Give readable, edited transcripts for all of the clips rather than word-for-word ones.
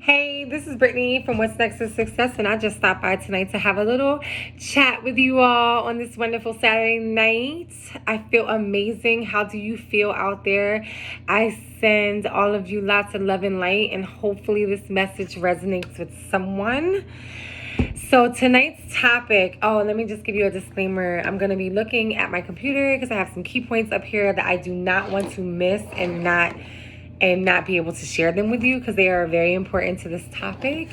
Hey, this is Brittany from What's Next is Success, and I just stopped by tonight to have a little chat with you all on this wonderful Saturday night. I feel amazing. How do you feel out there? I send all of you lots of love and light, and hopefully this message resonates with someone. So tonight's topic, let me just give you a disclaimer. I'm going to be looking at my computer because I have some key points up here that I do not want to miss and not be able to share them with you because they are very important to this topic.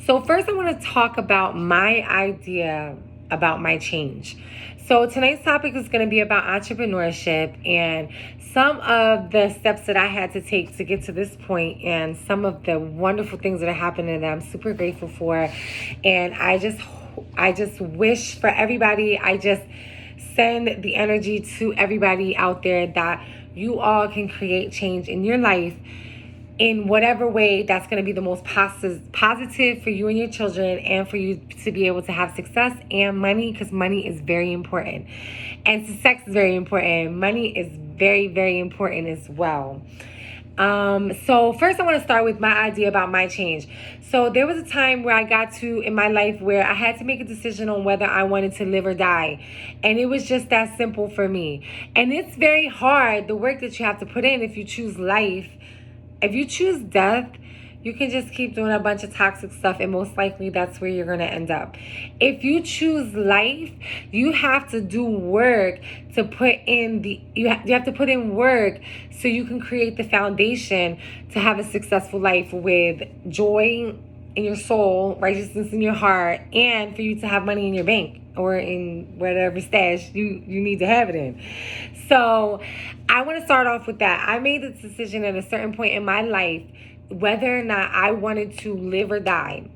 So first I want to talk about my idea about my change. So tonight's topic is going to be about entrepreneurship and some of the steps that I had to take to get to this point and some of the wonderful things that are happening that I'm super grateful for. And I just wish for everybody, I just send the energy to everybody out there that you all can create change in your life in whatever way that's going to be the most positive for you and your children, and for you to be able to have success and money, because money is very important. And sex is very important. Money is very, very important as well. So first I want to start with my idea about my change. So there was a time where I got to in my life where I had to make a decision on whether I wanted to live or die. And it was just that simple for me. And it's very hard, the work that you have to put in if you choose life. If you choose death, you can just keep doing a bunch of toxic stuff, and most likely that's where you're going to end up. If you choose life, you have to do work to put in you have to put in work so you can create the foundation to have a successful life with joy in your soul, righteousness in your heart, and for you to have money in your bank or in whatever stash you need to have it in. So I want to start off with that. I made this decision at a certain point in my life whether or not I wanted to live or die.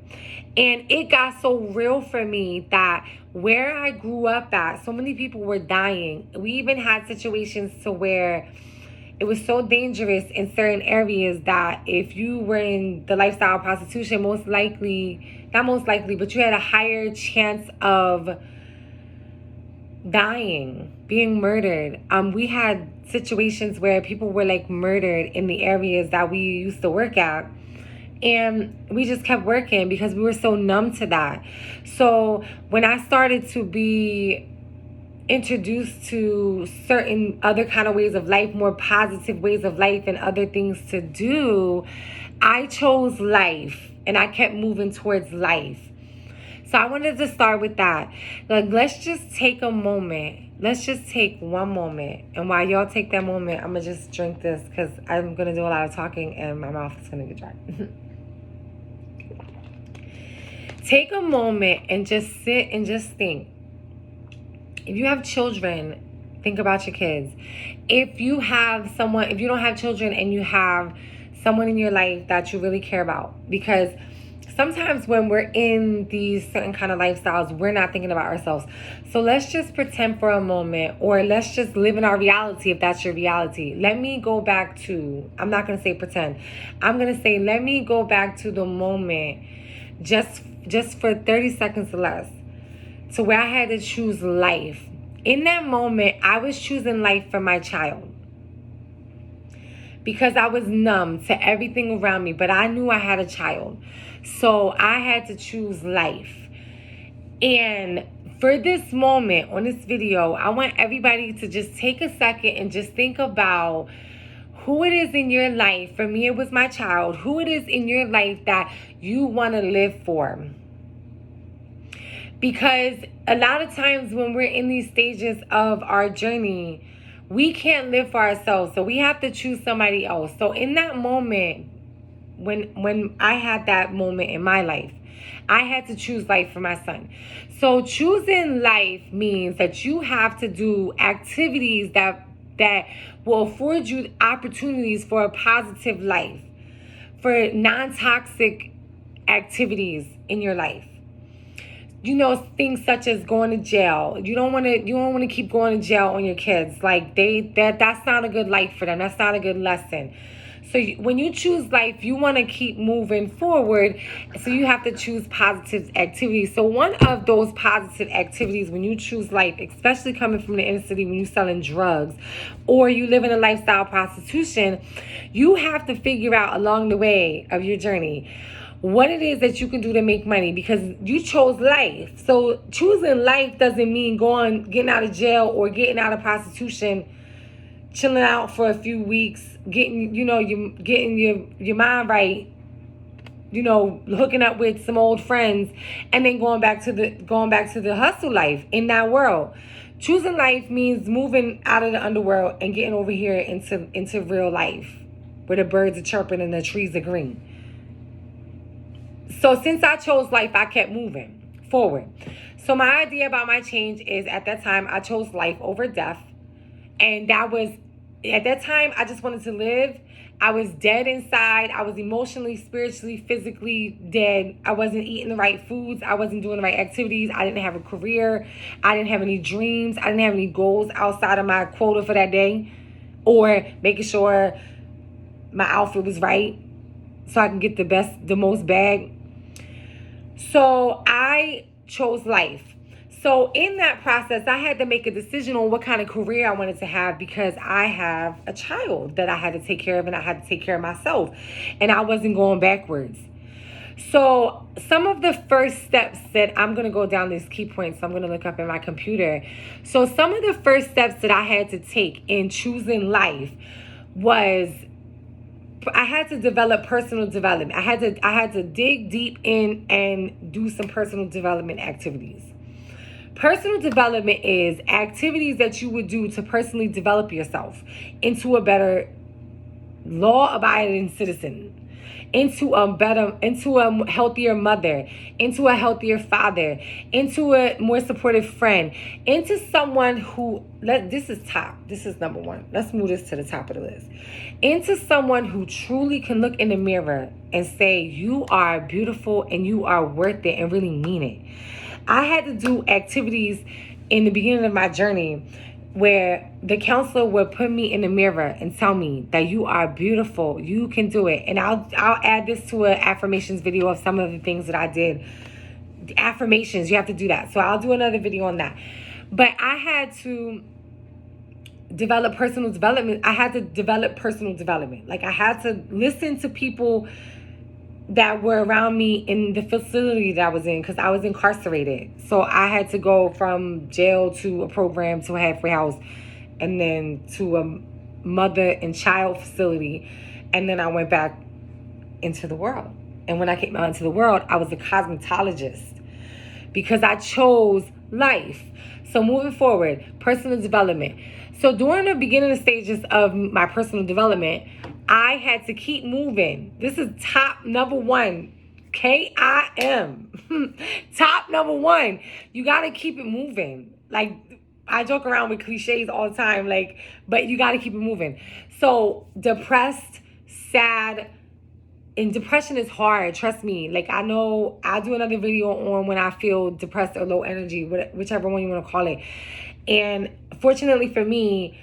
And it got so real for me that where I grew up at, so many people were dying. We even had situations to where it was so dangerous in certain areas that if you were in the lifestyle of prostitution, not most likely, but you had a higher chance of dying, being murdered. We had situations where people were like murdered in the areas that we used to work at. And we just kept working because we were so numb to that. So when I started to be introduced to certain other kind of ways of life, more positive ways of life and other things to do, I chose life and I kept moving towards life. So I wanted to start with that. Like, let's just take a moment. Let's just take one moment. And while y'all take that moment, I'm going to just drink this because I'm going to do a lot of talking and my mouth is going to get dry. Take a moment and just sit and just think. If you have children, think about your kids. If you don't have children and you have someone in your life that you really care about, because sometimes when we're in these certain kind of lifestyles, we're not thinking about ourselves. So let's just pretend for a moment, or let's just live in our reality if that's your reality. Let me go back to, I'm not going to say pretend. I'm going to say, let me go back to the moment just for 30 seconds or less, to where I had to choose life. In that moment, I was choosing life for my child because I was numb to everything around me, but I knew I had a child. So I had to choose life. And for this moment on this video, I want everybody to just take a second and just think about who it is in your life. For me, it was my child. Who it is in your life that you want to live for. Because a lot of times when we're in these stages of our journey, we can't live for ourselves. So we have to choose somebody else. So in that moment, when I had that moment in my life, I had to choose life for my son. So choosing life means that you have to do activities that will afford you opportunities for a positive life, for non-toxic activities in your life. You know, things such as going to jail. You don't want to keep going to jail on your kids. Like that's not a good life for them. That's not a good lesson. So when you choose life, you want to keep moving forward. So you have to choose positive activities. So one of those positive activities when you choose life, especially coming from the inner city, when you're selling drugs or you live in a lifestyle prostitution, you have to figure out along the way of your journey what it is that you can do to make money, because you chose life. So choosing life doesn't mean getting out of jail or getting out of prostitution, chilling out for a few weeks, getting your mind right, hooking up with some old friends, and then going back to the hustle life in that world. Choosing life means moving out of the underworld and getting over here into real life, where the birds are chirping and the trees are green. So since I chose life, I kept moving forward. So my idea about my change is, at that time, I chose life over death. And that was, at that time, I just wanted to live. I was dead inside. I was emotionally, spiritually, physically dead. I wasn't eating the right foods. I wasn't doing the right activities. I didn't have a career. I didn't have any dreams. I didn't have any goals outside of my quota for that day, or making sure my outfit was right so I can get the most bag. So I chose life. So in that process, I had to make a decision on what kind of career I wanted to have, because I have a child that I had to take care of, and I had to take care of myself, and I wasn't going backwards. So some of the first steps that I'm going to go down these key points, I'm going to look up in my computer. So some of the first steps that I had to take in choosing life was, I had to develop personal development. I had to dig deep in and do some personal development activities. Personal development is activities that you would do to personally develop yourself into a better law-abiding citizen, into a healthier mother, into a healthier father, into a more supportive friend, into someone who, this is number one. Let's move this to the top of the list. Into someone who truly can look in the mirror and say, you are beautiful and you are worth it, and really mean it. I had to do activities in the beginning of my journey where the counselor would put me in the mirror and tell me that you are beautiful, you can do it. And I'll add this to an affirmations video of some of the things that I did. The affirmations, you have to do that. So I'll do another video on that. But I had to develop personal development. I had to develop personal development. Like, I had to listen to people that were around me in the facility that I was in, because I was incarcerated. So I had to go from jail to a program to a halfway house, and then to a mother and child facility. And then I went back into the world. And when I came out into the world, I was a cosmetologist, because I chose life. So moving forward, personal development. So during the beginning stages of my personal development, I had to keep moving. This is top number one. KIM. Top number one. You got to keep it moving. Like, I joke around with cliches all the time, but you got to keep it moving. So depressed, sad, and depression is hard. Trust me. Like, I know I'll do another video on when I feel depressed or low energy, whichever one you want to call it. And fortunately for me,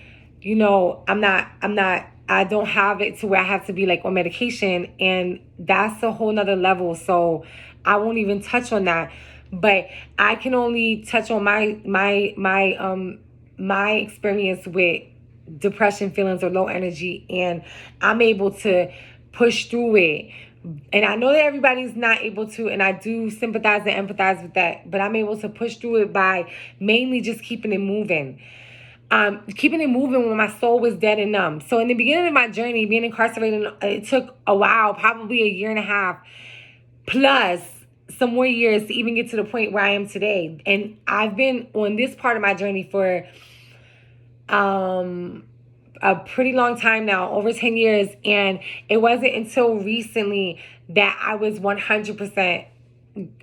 I don't have it to where I have to be on medication, and that's a whole nother level. So I won't even touch on that. But I can only touch on my experience with depression feelings or low energy, and I'm able to push through it. And I know that everybody's not able to, and I do sympathize and empathize with that, but I'm able to push through it by mainly just keeping it moving. Keeping it moving when my soul was dead and numb. So in the beginning of my journey, being incarcerated, it took a while, probably a year and a half, plus some more years to even get to the point where I am today. And I've been on this part of my journey for a pretty long time now, over 10 years. And it wasn't until recently that I was 100%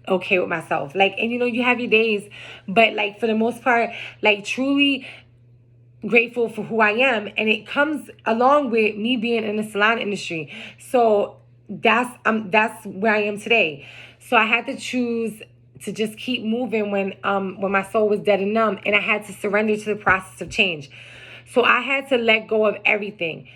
okay with myself. And you have your days, but for the most part, truly grateful for who I am. And it comes along with me being in the salon industry. So that's where I am today. So I had to choose to just keep moving when my soul was dead and numb, and I had to surrender to the process of change. So I had to let go of everything.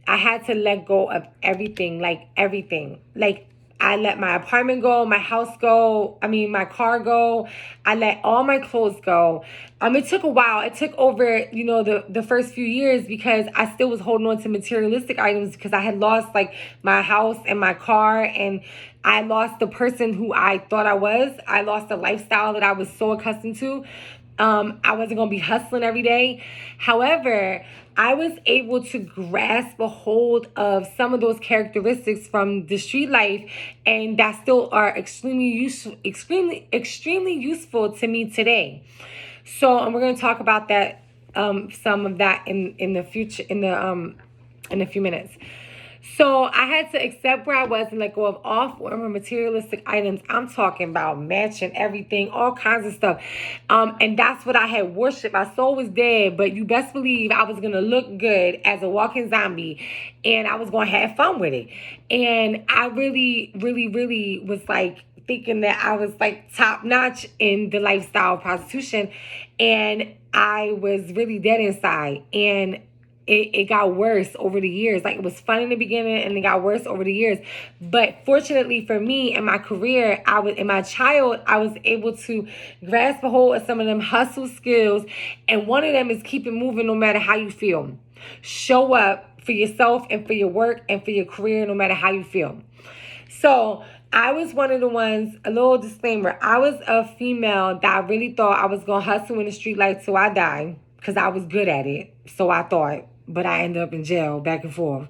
I had to let go of everything, like everything. Like, I let my apartment go, my house go, my car go. I let all my clothes go. It took a while. It took over, the first few years, because I still was holding on to materialistic items, because I had lost like my house and my car, and I lost the person who I thought I was. I lost the lifestyle that I was so accustomed to. I wasn't going to be hustling every day. However, I was able to grasp a hold of some of those characteristics from the street life, and that still are extremely useful to me today. So, and we're going to talk about that, some of that in the future, in a few minutes. So I had to accept where I was and let go of all former materialistic items. I'm talking about matching everything, all kinds of stuff. And that's what I had worshipped. My soul was dead, but you best believe I was going to look good as a walking zombie, and I was going to have fun with it. And I really, really, really was like thinking that I was like top notch in the lifestyle of prostitution. And I was really dead inside. And it got worse over the years. Like, it was fun in the beginning, and it got worse over the years. But fortunately for me and my career, I was able to grasp a hold of some of them hustle skills. And one of them is keep it moving no matter how you feel. Show up for yourself and for your work and for your career no matter how you feel. So I was one of the ones, a little disclaimer, I was a female that I really thought I was going to hustle in the street life till I die, because I was good at it. So I thought. But I ended up in jail, back and forth.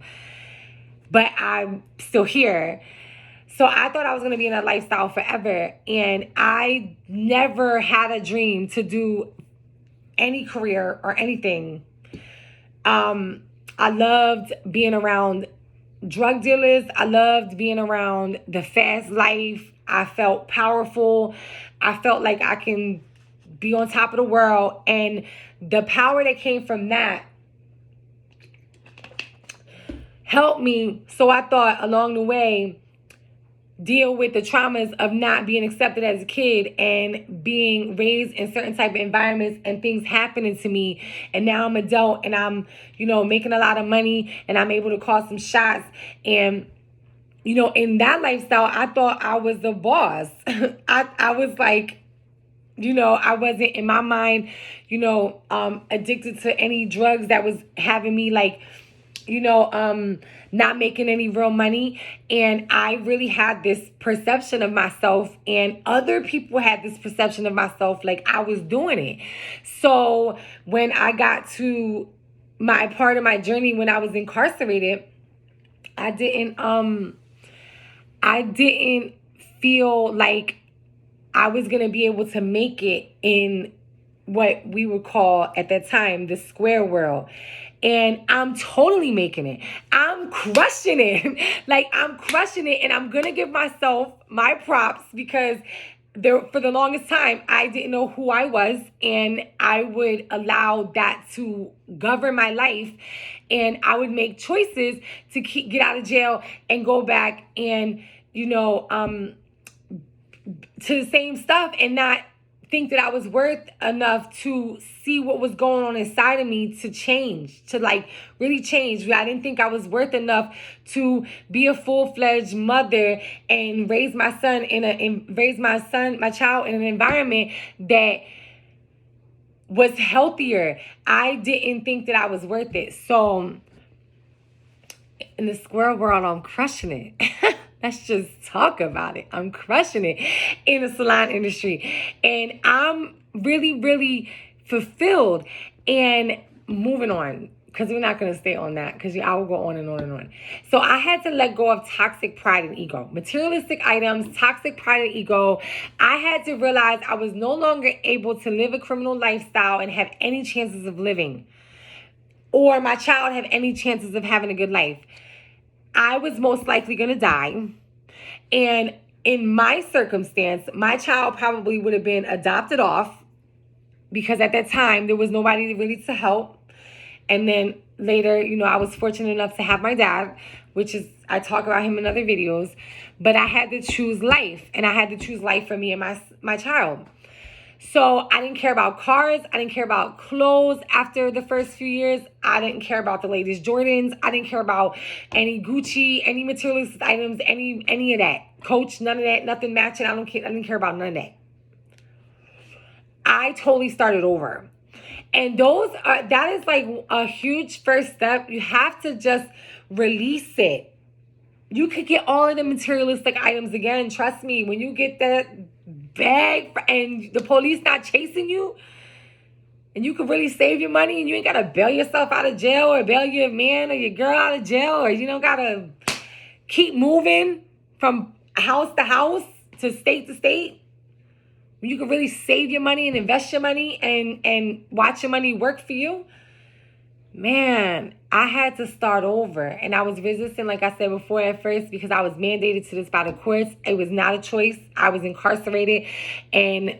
But I'm still here. So I thought I was going to be in that lifestyle forever. And I never had a dream to do any career or anything. I loved being around drug dealers. I loved being around the fast life. I felt powerful. I felt like I can be on top of the world. And the power that came from that helped me. So I thought along the way, deal with the traumas of not being accepted as a kid and being raised in certain type of environments and things happening to me. And now I'm adult, and I'm, making a lot of money, and I'm able to call some shots. And, in that lifestyle, I thought I was the boss. I was like, I wasn't, in my mind, addicted to any drugs that was having me like, not making any real money. And I really had this perception of myself, and other people had this perception of myself like I was doing it. So when I got to my part of my journey when I was incarcerated, I didn't feel like I was going to be able to make it in what we would call at that time the square world. And I'm totally making it. I'm crushing it. Like, I'm crushing it. And I'm going to give myself my props, because for the longest time, I didn't know who I was. And I would allow that to govern my life. And I would make choices to get out of jail and go back and, to the same stuff, and not think that I was worth enough to see what was going on inside of me to change, to like really change. I didn't think I was worth enough to be a full-fledged mother and raise my child in an environment that was healthier. I didn't think that I was worth it. So in the squirrel world, I'm crushing it. Let's just talk about it. I'm crushing it in the salon industry. And I'm really, really fulfilled. And moving on, because we're not going to stay on that, because I will go on and on and on. So I had to let go of toxic pride and ego. Materialistic items, toxic pride and ego. I had to realize I was no longer able to live a criminal lifestyle and have any chances of living, or my child have any chances of having a good life. I was most likely going to die. And in my circumstance, my child probably would have been adopted off, because at that time there was nobody really to help. And then later, I was fortunate enough to have my dad, which is, I talk about him in other videos. But I had to choose life, and I had to choose life for me and my child. So I didn't care about cars. I didn't care about clothes after the first few years. I didn't care about the latest Jordans. I didn't care about any Gucci, any materialistic items, any of that. Coach, none of that, nothing matching. I didn't care about none of that. I totally started over. And that is like a huge first step. You have to just release it. You could get all of the materialistic items again. Trust me, when you get that bag and the police not chasing you, and you could really save your money, and you ain't got to bail yourself out of jail or bail your man or your girl out of jail, or you don't got to keep moving from house to house to state. You can really save your money and invest your money and watch your money work for you. Man, I had to start over. And I was resistant, like I said before, at first, because I was mandated to this by the courts. It was not a choice. I was incarcerated. And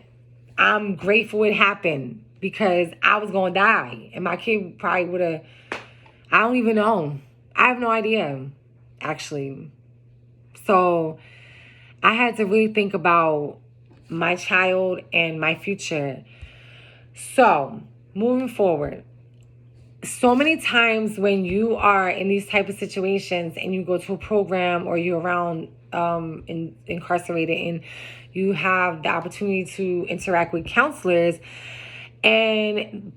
I'm grateful it happened, because I was going to die. And my kid probably would have, I don't even know. I have no idea, actually. So I had to really think about my child and my future. So moving forward, so many times when you are in these type of situations and you go to a program or you're around incarcerated and you have the opportunity to interact with counselors, and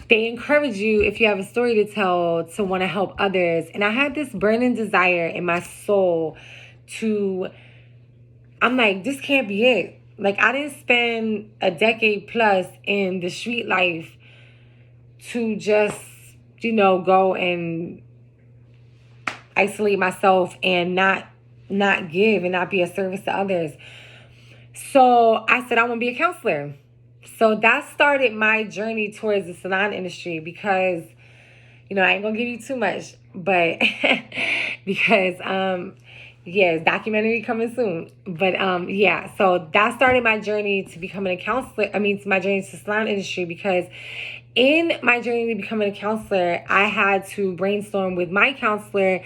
they encourage you, if you have a story to tell, to want to help others. And I had this burning desire in my soul I'm like, this can't be it. Like, I didn't spend a decade plus in the street life to just, go and isolate myself and not give and not be a service to others. So I said, I want to be a counselor. So that started my journey towards the salon industry, because, I ain't going to give you too much, but because, documentary coming soon. But so that started my journey to becoming a counselor. My journey to the salon industry, because in my journey to becoming a counselor, I had to brainstorm with my counselor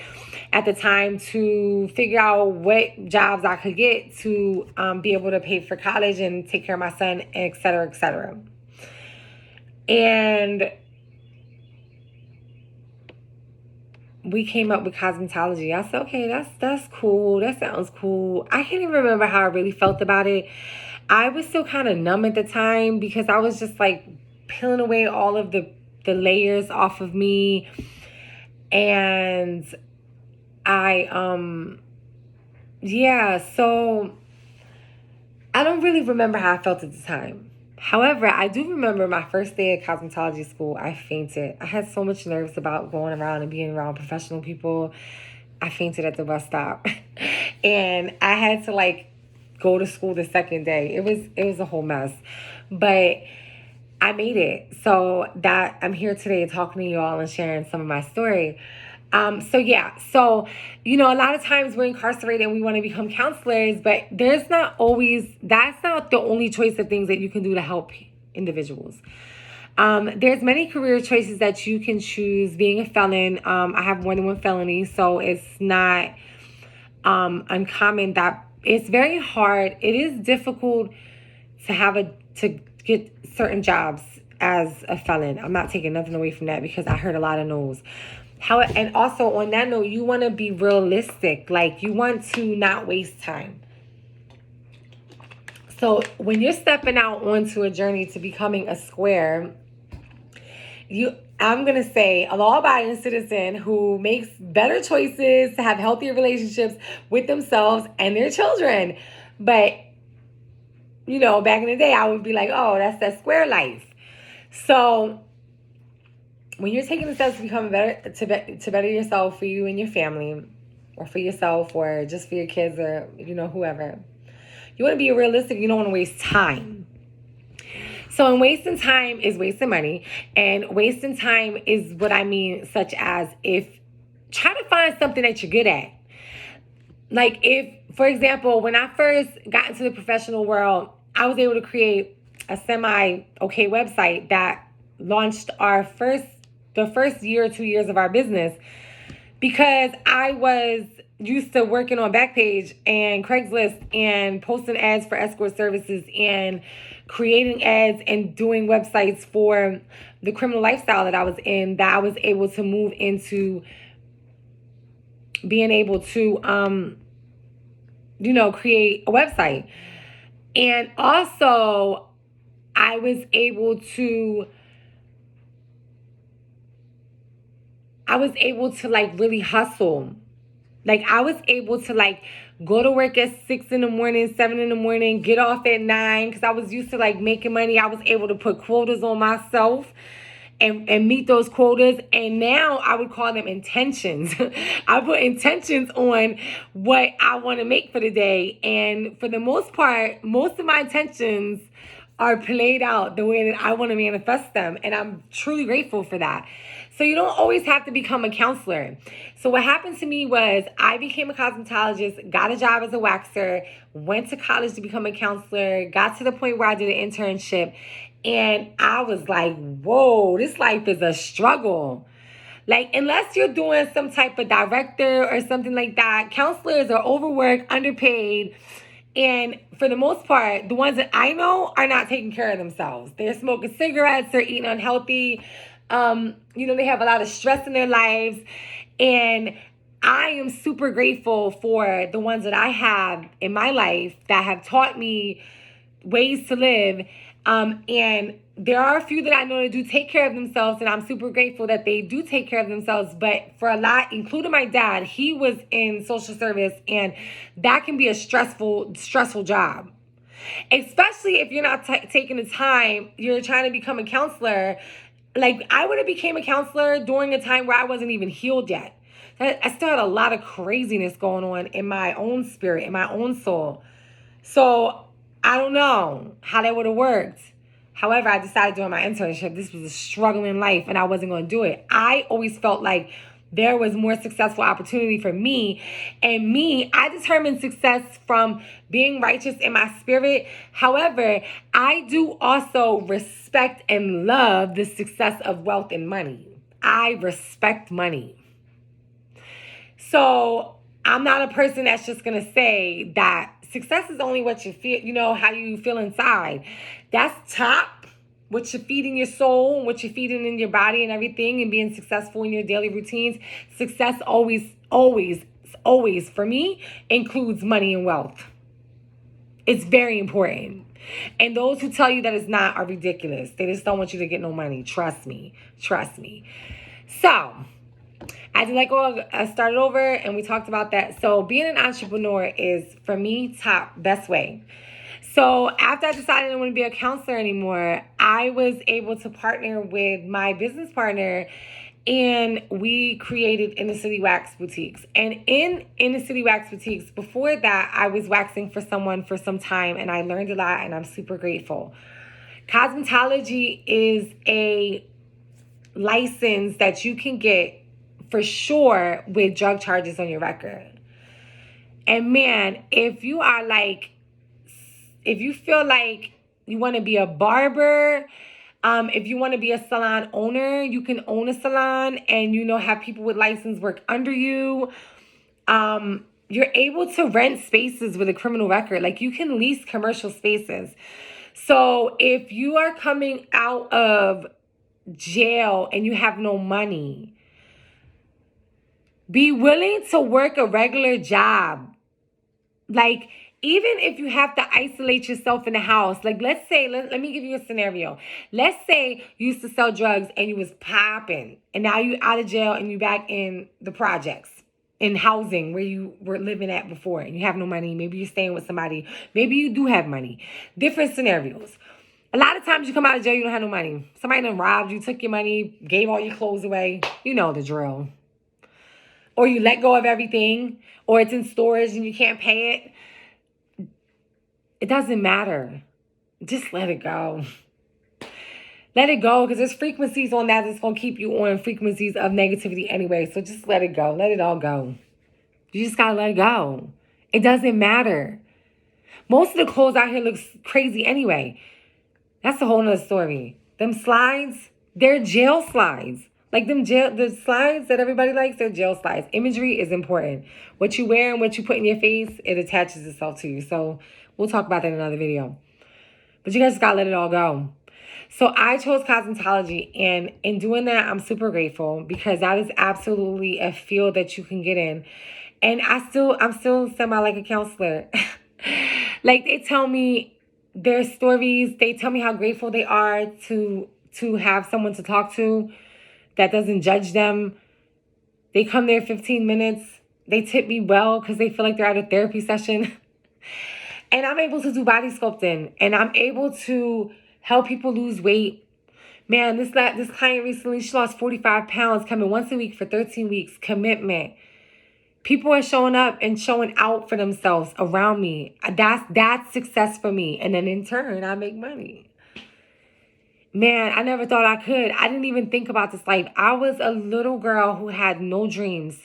at the time to figure out what jobs I could get to be able to pay for college and take care of my son, et cetera, et cetera. And we came up with cosmetology. I said, okay, that's cool. That sounds cool. I can't even remember how I really felt about it. I was still kind of numb at the time, because I was just like peeling away all of the layers off of me. And so I don't really remember how I felt at the time. However, I do remember my first day at cosmetology school. I fainted. I had so much nerves about going around and being around professional people. I fainted at the bus stop. And I had to go to school the second day. It was a whole mess. But I made it. So that I'm here today talking to you all and sharing some of my story. So a lot of times we're incarcerated and we want to become counselors, but that's not the only choice of things that you can do to help individuals. There's many career choices that you can choose. Being a felon, I have more than one felony, so it's not uncommon that it's very hard. It is difficult to get certain jobs as a felon. I'm not taking nothing away from that, because I heard a lot of no's. And also on that note, you want to be realistic. Like, you want to not waste time. So when you're stepping out onto a journey to becoming a square, I'm going to say a law-abiding citizen who makes better choices to have healthier relationships with themselves and their children. But, back in the day, I would be like, oh, that's that square life. So when you're taking the steps to become better, to better yourself, for you and your family, or for yourself, or just for your kids, or, whoever, you want to be realistic. You don't want to waste time. So in wasting time is wasting money. And wasting time is what I mean, such as try to find something that you're good at. Like, if, for example, when I first got into the professional world, I was able to create a semi-okay website that launched the first year or 2 years of our business, because I was used to working on Backpage and Craigslist and posting ads for escort services and creating ads and doing websites for the criminal lifestyle that I was in, that I was able to move into being able to, create a website. And also, I was able to like really hustle. Like, I was able to like go to work at 6 in the morning, 7 in the morning, get off at 9, because I was used to like making money. I was able to put quotas on myself and meet those quotas. And now I would call them intentions. I put intentions on what I want to make for the day. And for the most part, most of my intentions are played out the way that I want to manifest them. And I'm truly grateful for that. So you don't always have to become a counselor. So what happened to me was I became a cosmetologist, got a job as a waxer, went to college to become a counselor, got to the point where I did an internship. And I was like, whoa, this life is a struggle. Like, unless you're doing some type of director or something like that, counselors are overworked, underpaid. And for the most part, the ones that I know are not taking care of themselves. They're smoking cigarettes, they're eating unhealthy. They have a lot of stress in their lives. And I am super grateful for the ones that I have in my life that have taught me ways to live. And there are a few that I know that do take care of themselves, and I'm super grateful that they do take care of themselves. But for a lot, including my dad, he was in social service, and that can be a stressful job. Especially if you're not taking the time, you're trying to become a counselor. Like, I would have became a counselor during a time where I wasn't even healed yet. I still had a lot of craziness going on in my own spirit, in my own soul. So I don't know how that would have worked. However, I decided during my internship, this was a struggle in life and I wasn't going to do it. I always felt like there was more successful opportunity for me. And I determine success from being righteous in my spirit. However, I do also respect and love the success of wealth and money. I respect money. So I'm not a person that's just going to say that success is only what you feel, how you feel inside. That's top, what you're feeding your soul, what you're feeding in your body and everything, and being successful in your daily routines. Success always for me includes money and wealth. It's very important. And those who tell you that it's not are ridiculous. They just don't want you to get no money. Trust me. So I did I started over and we talked about that. So being an entrepreneur is, for me, best way. So after I decided I didn't want to be a counselor anymore, I was able to partner with my business partner, and we created Inner City Wax Boutiques. And in Inner City Wax Boutiques, before that, I was waxing for someone for some time, and I learned a lot, and I'm super grateful. Cosmetology is a license that you can get for sure with drug charges on your record. And man, if you feel like you want to be a barber, if you want to be a salon owner, you can own a salon and, have people with license work under you. You're able to rent spaces with a criminal record. Like, you can lease commercial spaces. So if you are coming out of jail and you have no money, be willing to work a regular job. Like, even if you have to isolate yourself in the house, like, let's say, let me give you a scenario. Let's say you used to sell drugs and you was popping, and now you out of jail and you back in the projects, in housing where you were living at before, and you have no money. Maybe you're staying with somebody. Maybe you do have money. Different scenarios. A lot of times you come out of jail, you don't have no money. Somebody done robbed you, took your money, gave all your clothes away. You know the drill. Or you let go of everything, or it's in storage and you can't pay it. It doesn't matter. Just let it go. Let it go, because there's frequencies on that that's going to keep you on frequencies of negativity anyway. So just let it go. Let it all go. You just got to let it go. It doesn't matter. Most of the clothes out here looks crazy anyway. That's a whole nother story. Them slides, they're jail slides. Like the slides that everybody likes, they're jail slides. Imagery is important. What you wear and what you put in your face, it attaches itself to you. So we'll talk about that in another video. But you guys just gotta let it all go. So I chose cosmetology, and in doing that, I'm super grateful because that is absolutely a field that you can get in. And I'm still semi like a counselor. Like, they tell me their stories, they tell me how grateful they are to have someone to talk to that doesn't judge them. They come there 15 minutes. They tip me well because they feel like they're at a therapy session. And I'm able to do body sculpting, and I'm able to help people lose weight. Man, this client recently, she lost 45 pounds, coming once a week for 13 weeks. Commitment. People are showing up and showing out for themselves around me. That's success for me. And then in turn, I make money. Man, I never thought I could. I didn't even think about this life. I was a little girl who had no dreams.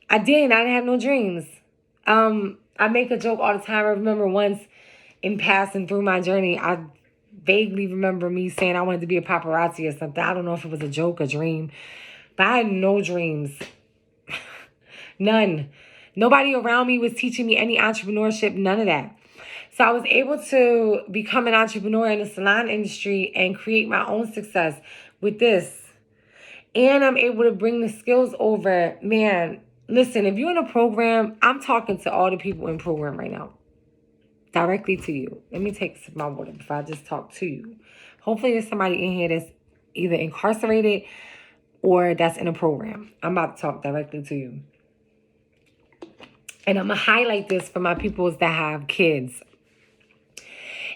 I didn't have no dreams. I make a joke all the time. I remember once in passing through my journey, I vaguely remember me saying I wanted to be a paparazzi or something. I don't know if it was a joke, a dream, but I had no dreams. None. Nobody around me was teaching me any entrepreneurship, none of that. So I was able to become an entrepreneur in the salon industry and create my own success with this. And I'm able to bring the skills over. Man, listen, if you're in a program, I'm talking to all the people in program right now. Directly to you. Let me take some of my water before I just talk to you. Hopefully there's somebody in here that's either incarcerated or that's in a program. I'm about to talk directly to you. And I'm going to highlight this for my peoples that have kids.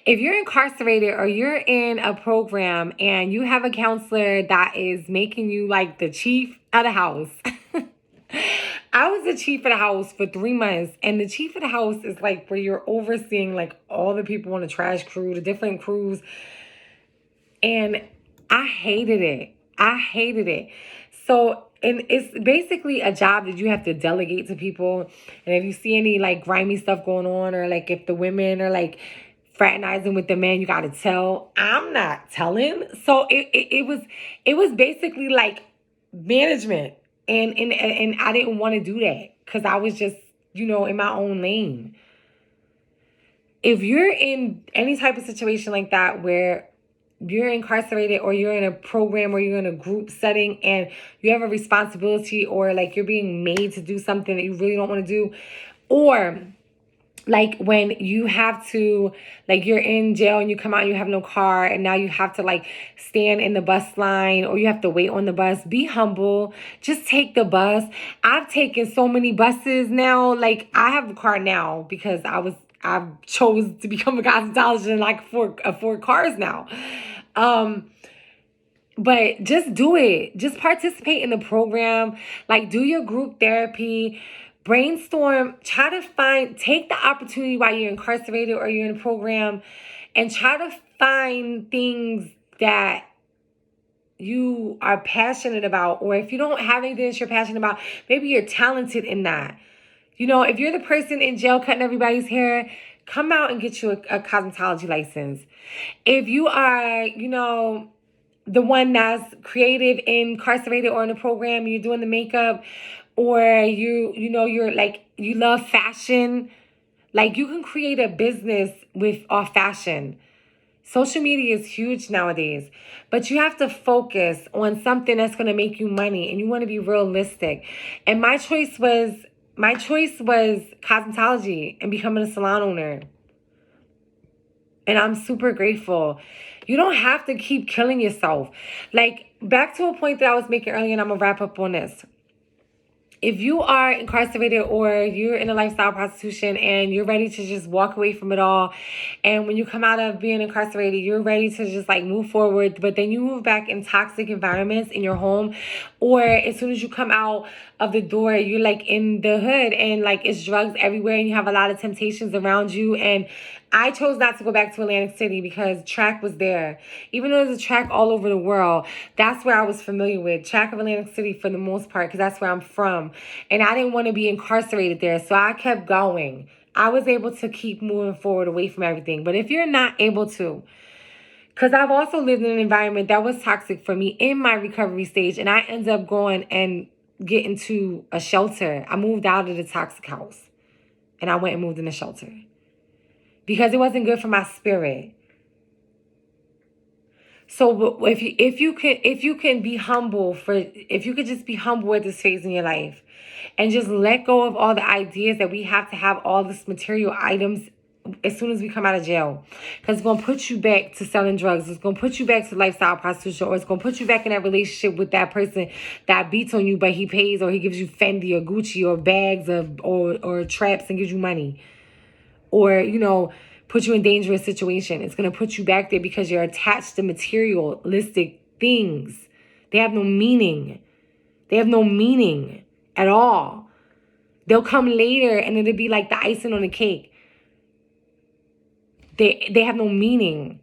If you're incarcerated or you're in a program and you have a counselor that is making you like the chief of the house. I was the chief of the house for 3 months. And the chief of the house is like where you're overseeing like all the people on the trash crew, the different crews. And I hated it. I hated it. So, and it's basically a job that you have to delegate to people. And if you see any like grimy stuff going on, or like if the women are like fraternizing with the men, you got to tell. I'm not telling. So it was basically like management. And I didn't want to do that because I was just, in my own lane. If you're in any type of situation like that where you're incarcerated or you're in a program or you're in a group setting and you have a responsibility, or like you're being made to do something that you really don't want to do, or like when you have to, like you're in jail and you come out and you have no car and now you have to like stand in the bus line or you have to wait on the bus, be humble. Just take the bus. I've taken so many buses now. Like I have a car now because I chose to become a cosmetologist and like afford cars now. But just do it. Just participate in the program. Like do your group therapy. Brainstorm, take the opportunity while you're incarcerated or you're in a program and try to find things that you are passionate about. Or if you don't have anything that you're passionate about, maybe you're talented in that. If you're the person in jail cutting everybody's hair, come out and get you a cosmetology license. If you are, the one that's creative, incarcerated, or in a program, you're doing the makeup, or you're like, you love fashion, like you can create a business off fashion. Social media is huge nowadays, but you have to focus on something that's going to make you money, and you want to be realistic. And my choice was cosmetology and becoming a salon owner. And I'm super grateful. You don't have to keep killing yourself. Like, back to a point that I was making earlier, and I'm going to wrap up on this. If you are incarcerated or you're in a lifestyle prostitution and you're ready to just walk away from it all, and when you come out of being incarcerated, you're ready to just like move forward, but then you move back in toxic environments in your home, or as soon as you come out of the door, you're like in the hood and like it's drugs everywhere and you have a lot of temptations around you. And I chose not to go back to Atlantic City because track was there. Even though there's a track all over the world, that's where I was familiar with. Track of Atlantic City for the most part, because that's where I'm from. And I didn't want to be incarcerated there, so I kept going. I was able to keep moving forward away from everything. But if you're not able to, Because I've also lived in an environment that was toxic for me in my recovery stage. And I ended up going and getting to a shelter. I moved out of the toxic house. And I went and moved in a shelter. Because it wasn't good for my spirit. So if you can be humble if you could just be humble at this phase in your life and just let go of all the ideas that we have to have all this material items as soon as we come out of jail. Because it's going to put you back to selling drugs. It's going to put you back to lifestyle prostitution. Or it's going to put you back in that relationship with that person that beats on you, but he pays, or he gives you Fendi or Gucci or bags or traps and gives you money. Or, you know, put you in dangerous situation. It's going to put you back there because you're attached to materialistic things. They have no meaning. They have no meaning at all. They'll come later and it'll be like the icing on the cake. They have no meaning.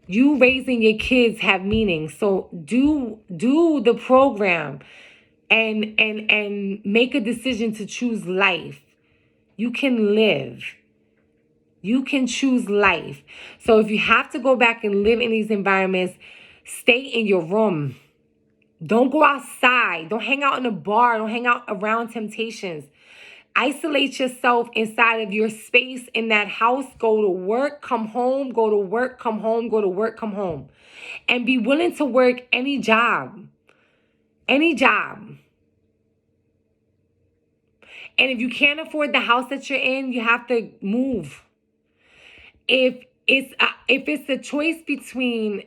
You raising your kids have meaning. So do the program and make a decision to choose life. You can live. You can choose life. So if you have to go back and live in these environments, stay in your room. Don't go outside. Don't hang out in a bar. Don't hang out around temptations. Isolate yourself inside of your space in that house. Go to work, come home, go to work, come home, go to work, come home. And be willing to work any job. Any job. And if you can't afford the house that you're in, you have to move. If it's a choice between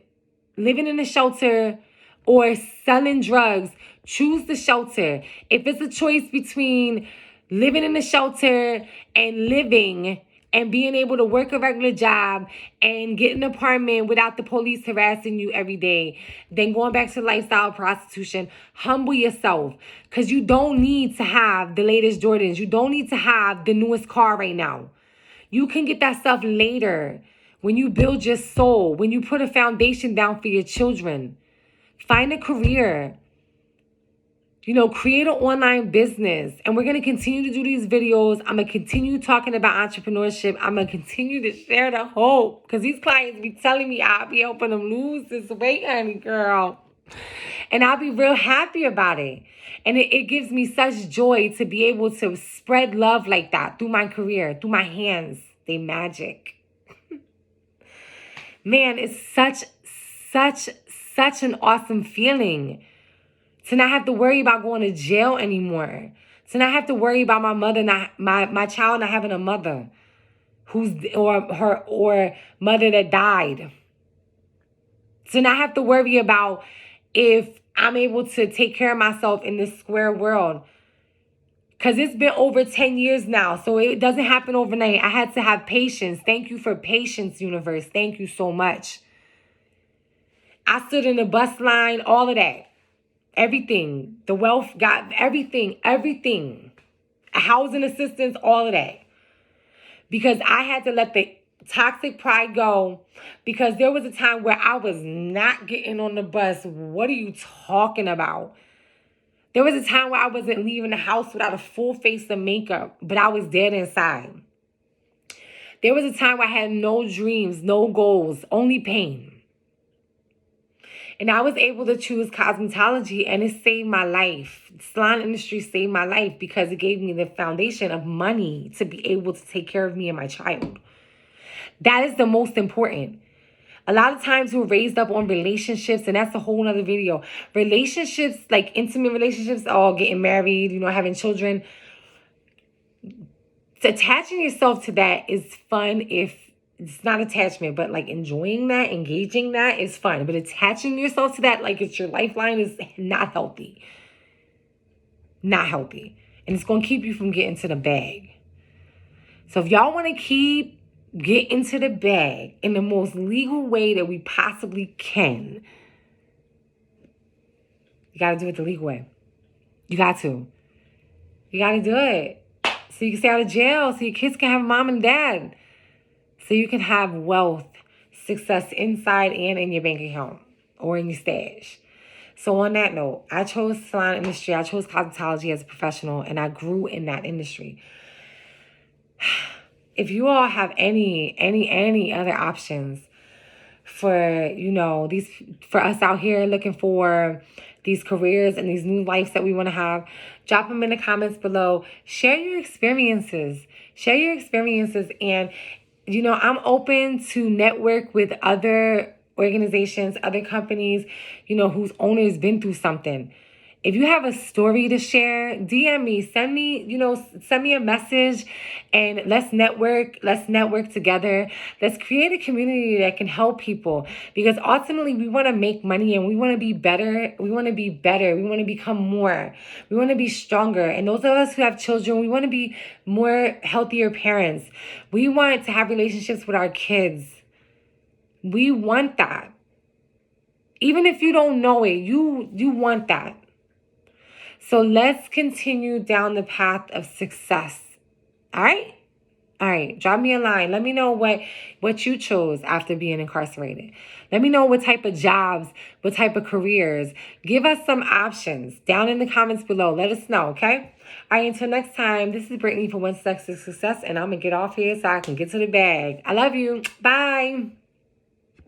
living in a shelter or selling drugs, choose the shelter. If it's a choice between living in a shelter and living and being able to work a regular job and get an apartment without the police harassing you every day, then going back to lifestyle prostitution, humble yourself. Because you don't need to have the latest Jordans. You don't need to have the newest car right now. You can get that stuff later when you build your soul, when you put a foundation down for your children. Find a career. You know, create an online business. And we're going to continue to do these videos. I'm going to continue talking about entrepreneurship. I'm going to continue to share the hope. Because these clients be telling me I'll be helping them lose this weight, honey, girl. And I'll be real happy about it. And it gives me such joy to be able to spread love like that through my career, through my hands. They magic. Man, it's such an awesome feeling to not have to worry about going to jail anymore. To not have to worry about my mother, my child not having a mother or mother that died. To not have to worry about if I'm able to take care of myself in this square world. Because it's been over 10 years now, so it doesn't happen overnight. I had to have patience. Thank you for patience, universe. Thank you so much. I stood in the bus line, all of that. Everything. The wealth got everything. Housing assistance, all of that. Because I had to let the toxic pride go. Because there was a time where I was not getting on the bus. What are you talking about? There was a time where I wasn't leaving the house without a full face of makeup, but I was dead inside. There was a time where I had no dreams, no goals, only pain. And I was able to choose cosmetology, and it saved my life. The salon industry saved my life because it gave me the foundation of money to be able to take care of me and my child. That is the most important. A lot of times we're raised up on relationships, and that's a whole nother video. Relationships, like intimate relationships, getting married, having children. Attaching yourself to that is fun if it's not attachment, but like enjoying that, engaging that is fun. But attaching yourself to that like it's your lifeline is not healthy. Not healthy. And it's going to keep you from getting to the bag. So if y'all want to get into the bag in the most legal way that we possibly can, you got to do it the legal way. You got to. You got to do it. So you can stay out of jail, so your kids can have mom and dad. So you can have wealth, success inside and in your bank account or in your stash. So on that note, I chose salon industry. I chose cosmetology as a professional, and I grew in that industry. If you all have any other options, for, you know, for us out here looking for these careers and these new lives that we want to have. Drop them in the comments below. Share your experiences. Share your experiences. And, you know, I'm open to network with other organizations, other companies, you know, whose owners been through something. If you have a story to share, DM me, send me a message, and let's network together. Let's create a community that can help people, because ultimately we want to make money and we want to be better. We want to be better. We want to become more. We want to be stronger. And those of us who have children, we want to be more healthier parents. We want to have relationships with our kids. We want that. Even if you don't know it, you want that. So let's continue down the path of success. All right? All right. Drop me a line. Let me know what you chose after being incarcerated. Let me know what type of jobs, what type of careers. Give us some options down in the comments below. Let us know, okay? All right, until next time, this is Brittany from One Step to Success, and I'm going to get off here so I can get to the bag. I love you. Bye.